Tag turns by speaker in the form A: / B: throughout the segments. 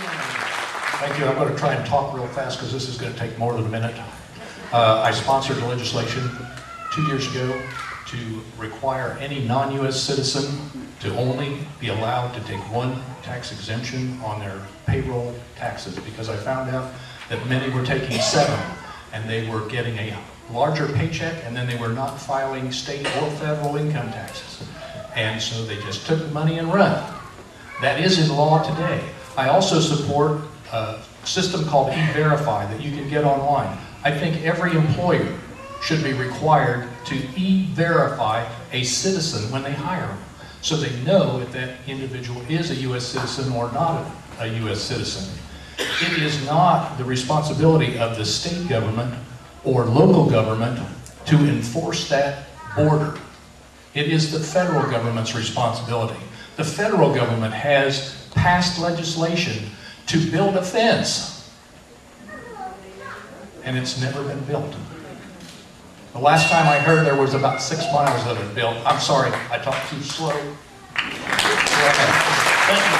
A: Thank you. I'm going to try and talk real fast because this is going to take more than a minute. I sponsored legislation 2 years ago to require any non-U.S. citizen to only be allowed to take one tax exemption on their payroll taxes, because I found out that many were taking 7 and they were getting a larger paycheck, and then they were not filing state or federal income taxes. And so they just took the money and run. That is in law today. I also support a system called E-Verify that you can get online. I think every employer should be required to E-Verify a citizen when they hire them, so they know if that individual is a U.S. citizen or not a U.S. citizen. It is not the responsibility of the state government or local government to enforce that border. It is the federal government's responsibility. The federal government has passed legislation to build a fence, and it's never been built. The last time I heard, there was about 6 miles that had built. I'm sorry, I talked too slow. Go ahead. Thank you.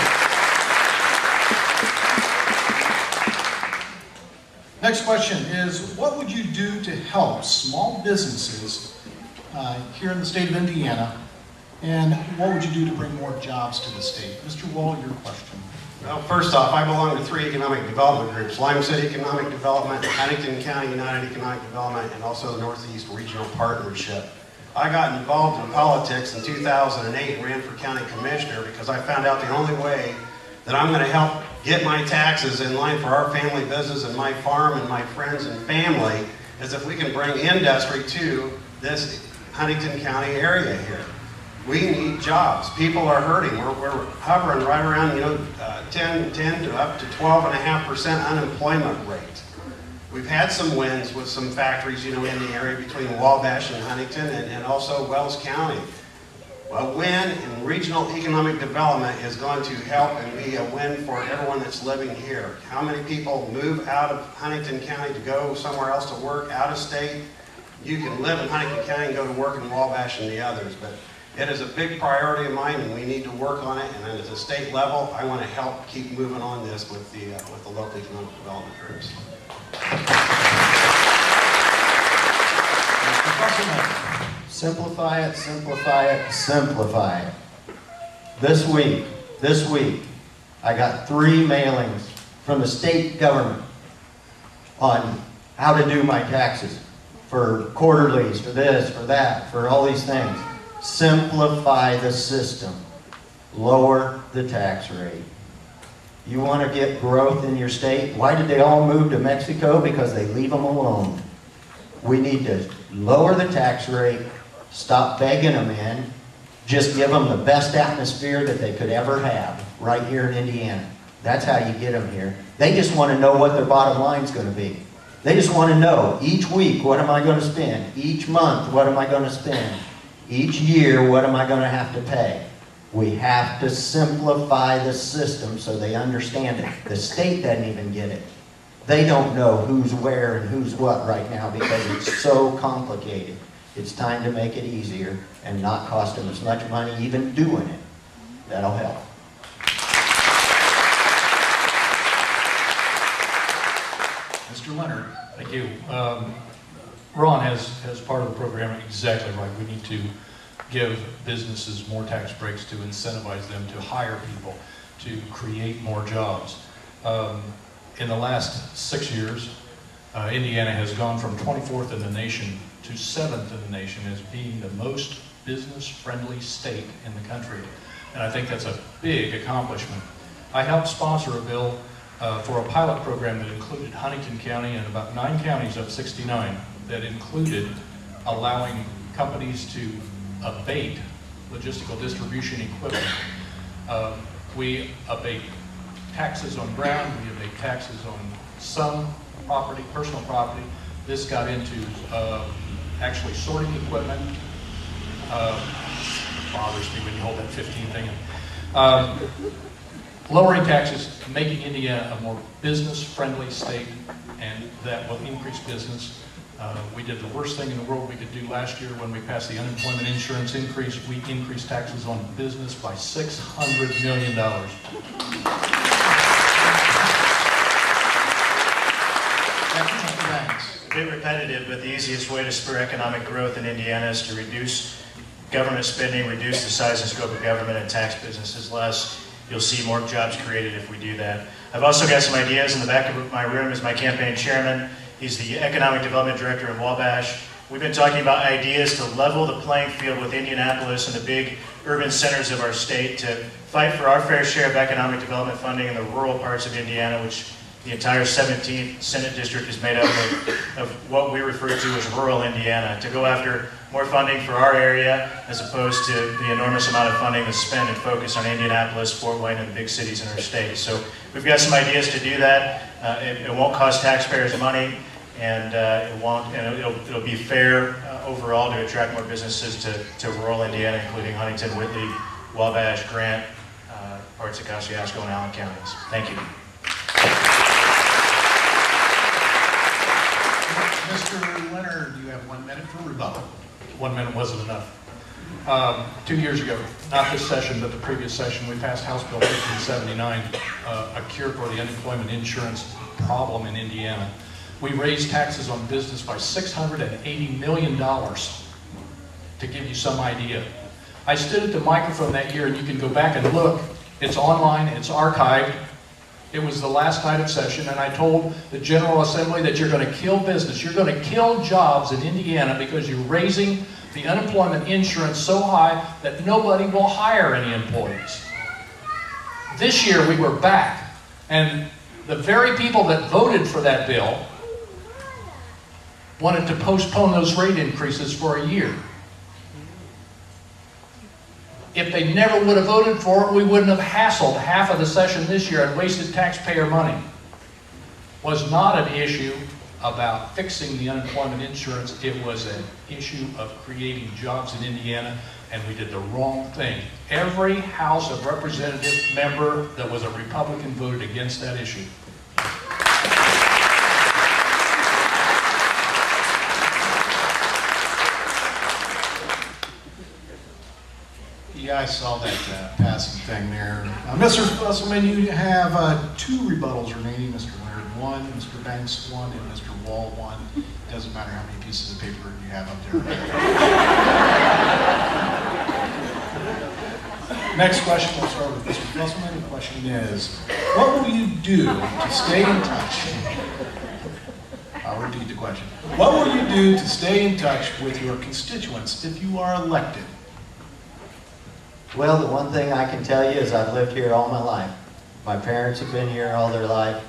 B: Next question is, what would you do to help small businesses here in the state of Indiana, and what would you do to bring more jobs to the state? Mr. Wall, your question.
C: Well, first off, I belong to 3 economic development groups: Lime City Economic Development, Huntington County United Economic Development, and also the Northeast Regional Partnership. I got involved in politics in 2008 and ran for county commissioner because I found out the only way that I'm going to help get my taxes in line for our family business and my farm and my friends and family is if we can bring industry to this Huntington County area here. We need jobs. People are hurting. We're hovering right around 10 to up to 12.5% unemployment rate. We've had some wins with some factories in the area between Wabash and Huntington and also Wells County. A win in regional economic development is going to help and be a win for everyone that's living here. How many people move out of Huntington County to go somewhere else to work out of state? You can live in Huntington County and go to work in Wabash and the others, but it is a big priority of mine, and we need to work on it. And then at the state level, I want to help keep moving on this with the local economic development groups.
D: Simplify it, simplify it, simplify it. This week, I got 3 mailings from the state government on how to do my taxes, for quarterlies, for this, for that, for all these things. Simplify the system. Lower the tax rate. You want to get growth in your state? Why did they all move to Mexico? Because they leave them alone. We need to lower the tax rate, stop begging them in, just give them the best atmosphere that they could ever have right here in Indiana. That's how you get them here. They just want to know what their bottom line is going to be. They just want to know each week, what am I going to spend? Each month, what am I going to spend? Each year, what am I going to have to pay? We have to simplify the system so they understand it. The state doesn't even get it. They don't know who's where and who's what right now because it's so complicated. It's time to make it easier and not cost them as much money even doing it. That'll help.
A: Mr. Leonard, thank you. Ron has part of the program exactly right. We need to give businesses more tax breaks to incentivize them to hire people, to create more jobs. In the last 6 years, Indiana has gone from 24th in the nation to 7th in the nation as being the most business-friendly state in the country. And I think that's a big accomplishment. I helped sponsor a bill for a pilot program that included Huntington County and about 9 counties of 69 that included allowing companies to abate logistical distribution equipment. We abate taxes on ground, we abate taxes on some property, personal property. This got into actually sorting equipment. Bothers me when you hold that 15 thing in. Lowering taxes, making Indiana a more business-friendly state, and that will increase business. We did the worst thing in the world we could do last year when we passed the unemployment insurance increase. We increased taxes on business by $600 million.
B: Second, Mr. Banks.
E: A bit repetitive, but the easiest way to spur economic growth in Indiana is to reduce government spending, reduce the size and scope of government, and tax businesses less. You'll see more jobs created if we do that. I've also got some ideas. In the back of my room is my campaign chairman. He's the Economic Development Director in Wabash. We've been talking about ideas to level the playing field with Indianapolis and the big urban centers of our state to fight for our fair share of economic development funding in the rural parts of Indiana, which the entire 17th Senate District is made up of what we refer to as rural Indiana, to go after more funding for our area as opposed to the enormous amount of funding that's spent and focused on Indianapolis, Fort Wayne, and the big cities in our state. So we've got some ideas to do that. It won't cost taxpayers money, and it'll be fair overall to attract more businesses to rural Indiana, including Huntington, Whitley, Wabash, Grant, parts of Kosciuszko, and Allen counties. Thank you.
B: Mr. Leonard, you have 1 minute for rebuttal.
A: 1 minute wasn't enough. 2 years ago, not this session, but the previous session, we passed House Bill 1579, a cure for the unemployment insurance problem in Indiana. We raised taxes on business by $680 million, to give you some idea. I stood at the microphone that year, and you can go back and look. It's online, it's archived. It was the last night of session, and I told the General Assembly that you're going to kill business. You're going to kill jobs in Indiana because you're raising the unemployment insurance so high that nobody will hire any employees. This year we were back, and the very people that voted for that bill wanted to postpone those rate increases for a year. If they never would have voted for it, we wouldn't have hassled half of the session this year and wasted taxpayer money. It was not an issue about fixing the unemployment insurance. It was an issue of creating jobs in Indiana, and we did the wrong thing. Every House of Representative member that was a Republican voted against that issue.
B: Yeah, I saw that passing thing there. Mr. Fusselman, you have 2 rebuttals remaining. Mr. Leonard 1, Mr. Banks 1, and Mr. Wall 1. Doesn't matter how many pieces of paper you have up there. Next question, we'll start with Mr. Fusselman. The question is, what will you do to stay in touch? I'll repeat the question. What will you do to stay in touch with your constituents if you are elected?
D: Well, the one thing I can tell you is I've lived here all my life. My parents have been here all their life.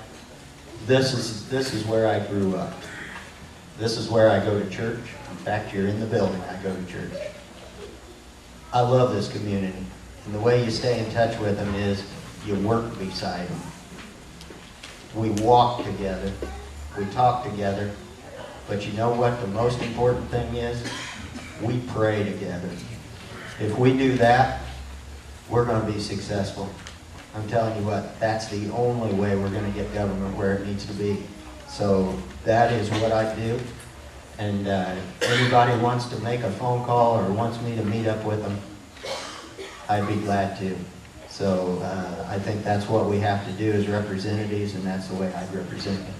D: This is where I grew up. This is where I go to church. In fact, you're in the building, I go to church. I love this community. And the way you stay in touch with them is you work beside them. We walk together. We talk together. But you know what the most important thing is? We pray together. If we do that, we're going to be successful. I'm telling you what, that's the only way we're going to get government where it needs to be. So that is what I do. And anybody wants to make a phone call or wants me to meet up with them, I'd be glad to. So I think that's what we have to do as representatives, and that's the way I'd represent it.